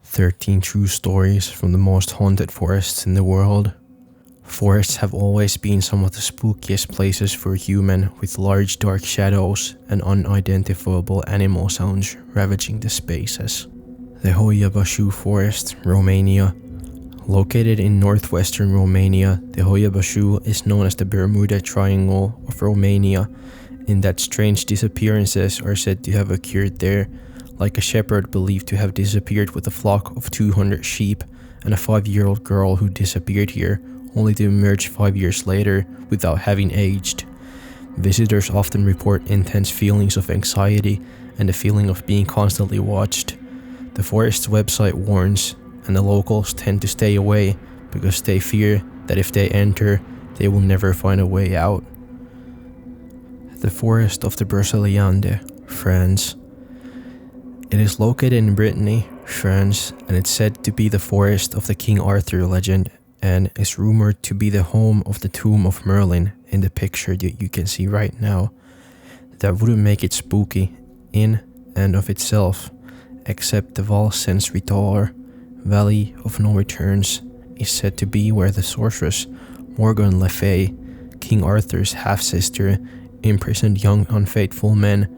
13 true stories from the most haunted forests in the world. Forests have always been some of the spookiest places for a human, with large dark shadows and unidentifiable animal sounds ravaging the spaces. The Hoia-Baciu forest, Romania. Located in northwestern Romania, the Hoia-Baciu is known as the Bermuda Triangle of Romania, in that strange disappearances are said to have occurred there, like a shepherd believed to have disappeared with a flock of 200 sheep, and a 5-year-old girl who disappeared here, only to emerge 5 years later without having aged. Visitors often report intense feelings of anxiety and the feeling of being constantly watched. The forest's website warns, and the locals tend to stay away because they fear that if they enter, they will never find a way out. The forest of the Broceliande, France. It is located in Brittany, France, and it's said to be the forest of the King Arthur legend, and is rumored to be the home of the tomb of Merlin in the picture that you can see right now. That wouldn't make it spooky in and of itself, except the Val Sans Retour, Valley of No Returns, is said to be where the sorceress Morgan Le Fay, King Arthur's half-sister, imprisoned young unfaithful men.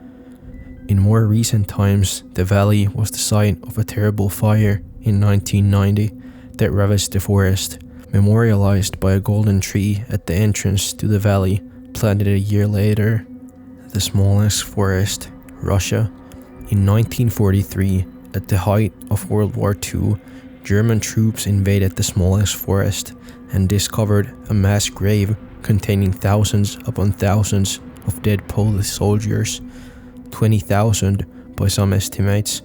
In more recent times, the valley was the site of a terrible fire in 1990 that ravaged the forest, memorialized by a golden tree at the entrance to the valley, planted a year later. The Smolensk forest, Russia. In 1943, at the height of World War II, German troops invaded the Smolensk forest and discovered a mass grave containing thousands upon thousands of dead Polish soldiers, 20,000 by some estimates.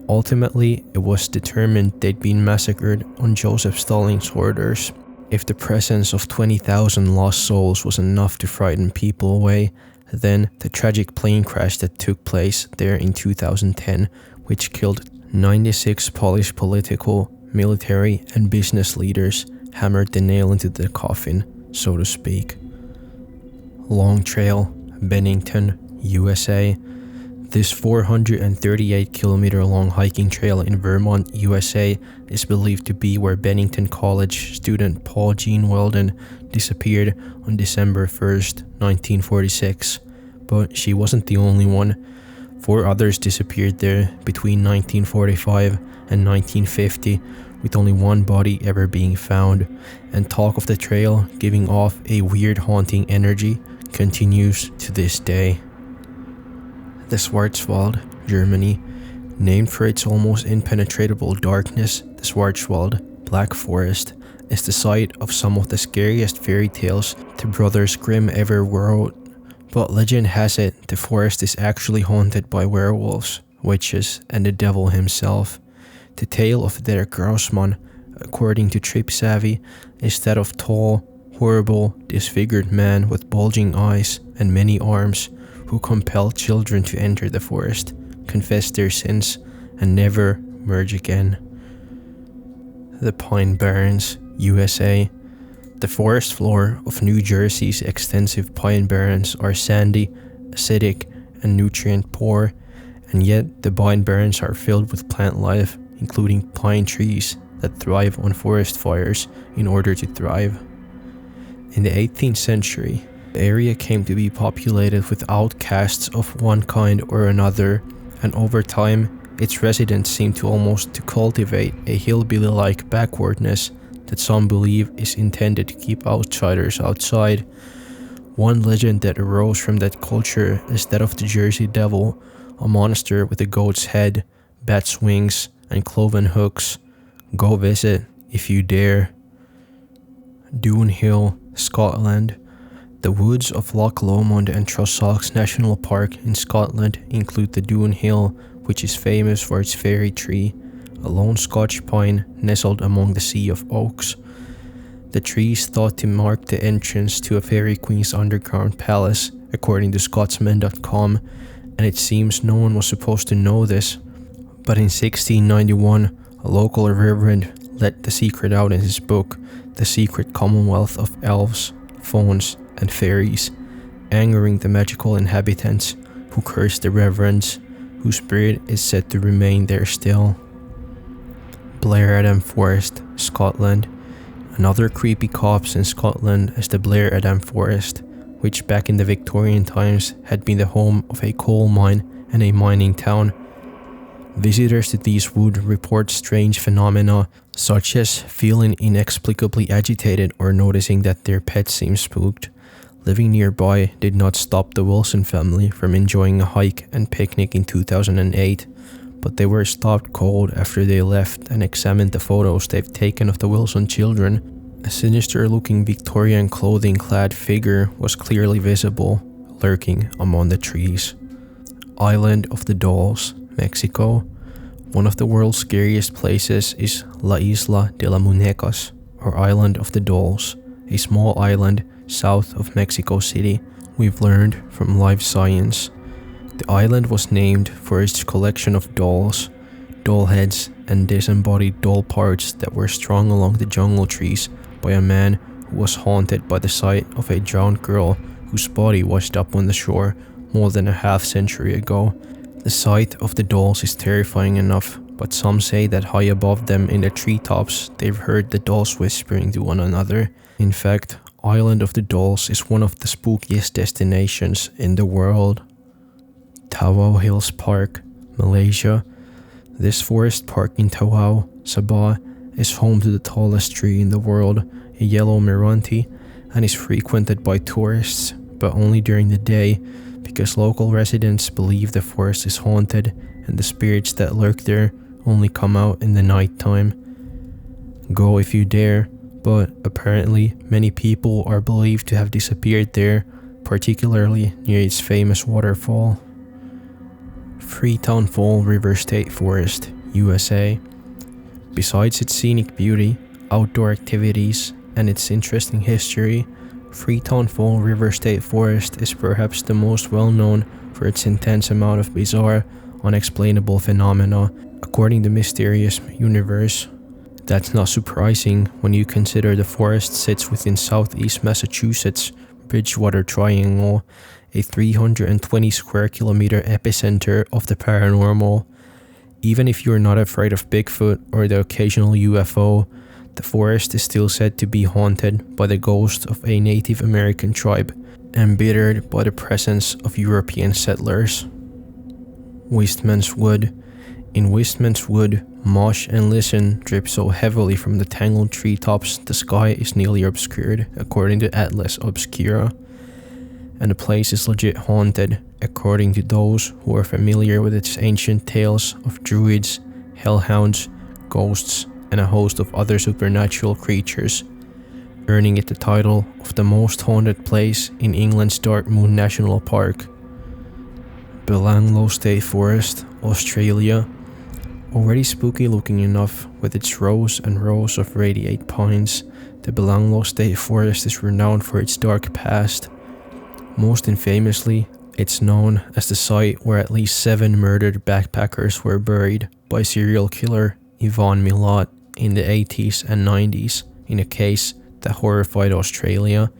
Ultimately, it was determined they'd been massacred on Joseph Stalin's orders. If the presence of 20,000 lost souls was enough to frighten people away, then the tragic plane crash that took place there in 2010, which killed 96 Polish political, military, and business leaders, hammered the nail into the coffin, so to speak. Long Trail, Bennington, USA. This 438-kilometer long hiking trail in Vermont, USA is believed to be where Bennington College student Paul Jean Weldon disappeared on December 1st, 1946. But she wasn't the only one. 4 others disappeared there between 1945 and 1950, with only one body ever being found, and talk of the trail giving off a weird haunting energy continues to this day. The Schwarzwald, Germany. Named for its almost impenetrable darkness, the Schwarzwald, Black Forest, is the site of some of the scariest fairy tales the Brothers Grimm ever wrote. But legend has it the forest is actually haunted by werewolves, witches, and the devil himself. The tale of der Grossmann, according to Trip Savvy, is that of tall, horrible, disfigured man with bulging eyes and many arms who compel children to enter the forest, confess their sins, and never emerge again. The Pine Barrens, USA. The forest floor of New Jersey's extensive Pine Barrens are sandy, acidic, and nutrient poor, and yet the Pine Barrens are filled with plant life, including pine trees that thrive on forest fires in order to thrive. In the 18th century, the area came to be populated with outcasts of one kind or another, and over time, its residents seem to almost to cultivate a hillbilly-like backwardness that some believe is intended to keep outsiders outside. One legend that arose from that culture is that of the Jersey Devil, a monster with a goat's head, bat's wings, and cloven hooks. Go visit if you dare. Doon Hill, Scotland. The woods of Loch Lomond and Trossachs National Park in Scotland include the Doon Hill, which is famous for its fairy tree, a lone Scotch pine nestled among the sea of oaks. The tree is thought to mark the entrance to a fairy queen's underground palace, according to Scotsman.com, and it seems no one was supposed to know this. But in 1691, a local reverend let the secret out in his book, The Secret Commonwealth of Elves, Fauns, and Fairies, angering the magical inhabitants, who cursed the reverends, whose spirit is said to remain there still. Blairadam Forest, Scotland. Another creepy corpse in Scotland is the Blairadam Forest, which back in the Victorian times had been the home of a coal mine and a mining town. Visitors to these would report strange phenomena, such as feeling inexplicably agitated or noticing that their pets seemed spooked. Living nearby did not stop the Wilson family from enjoying a hike and picnic in 2008, but they were stopped cold after they left and examined the photos they've taken of the Wilson children. A sinister-looking Victorian clothing-clad figure was clearly visible, lurking among the trees. Island of the Dolls, Mexico. One of the world's scariest places is La Isla de las Muñecas, or Island of the Dolls, a small island south of Mexico City. We've learned from Live Science. The island was named for its collection of dolls, doll heads, and disembodied doll parts that were strung along the jungle trees by a man who was haunted by the sight of a drowned girl whose body washed up on the shore more than a half-century ago. The sight of the dolls is terrifying enough, but some say that high above them in the treetops they've heard the dolls whispering to one another. In fact, Island of the Dolls is one of the spookiest destinations in the world. Tawau Hills Park, Malaysia. This forest park in Tawau, Sabah, is home to the tallest tree in the world, a yellow meranti, and is frequented by tourists, but only during the day, because local residents believe the forest is haunted and the spirits that lurk there only come out in the night time. Go if you dare, but apparently many people are believed to have disappeared there, particularly near its famous waterfall. Freetown-Fall River State Forest, USA. Besides its scenic beauty, outdoor activities, and its interesting history, Freetown-Fall River State Forest is perhaps the most well known for its intense amount of bizarre, unexplainable phenomena, according to Mysterious Universe. That's not surprising when you consider the forest sits within southeast Massachusetts' Bridgewater Triangle, a 320 square kilometer epicenter of the paranormal. Even if you're not afraid of Bigfoot or the occasional UFO, the forest is still said to be haunted by the ghost of a Native American tribe, embittered by the presence of European settlers. Wistman's Wood. In Wistman's Wood, moss and lichen drip so heavily from the tangled treetops the sky is nearly obscured, according to Atlas Obscura. And the place is legit haunted, according to those who are familiar with its ancient tales of druids, hellhounds, ghosts, and a host of other supernatural creatures, earning it the title of the most haunted place in England's Dark Moon National Park. Belanglo State Forest, Australia. Already spooky looking enough with its rows and rows of radiate pines, the Belanglo State Forest is renowned for its dark past. Most infamously, it's known as the site where at least 7 murdered backpackers were buried by serial killer Yvonne Milat in the 80s and 90s in a case that horrified Australia.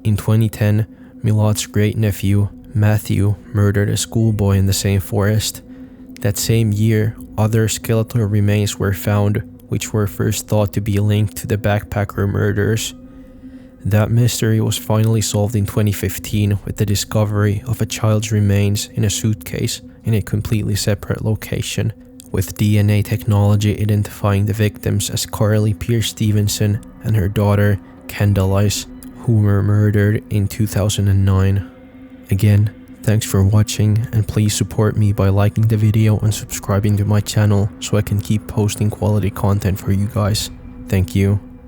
In 2010, Milat's great-nephew, Matthew, murdered a schoolboy in the same forest. That same year, other skeletal remains were found, which were first thought to be linked to the backpacker murders. That mystery was finally solved in 2015 with the discovery of a child's remains in a suitcase in a completely separate location, with DNA technology identifying the victims as Carly Pierce Stevenson and her daughter, Candace, who were murdered in 2009. Again, thanks for watching, and please support me by liking the video and subscribing to my channel so I can keep posting quality content for you guys. Thank you.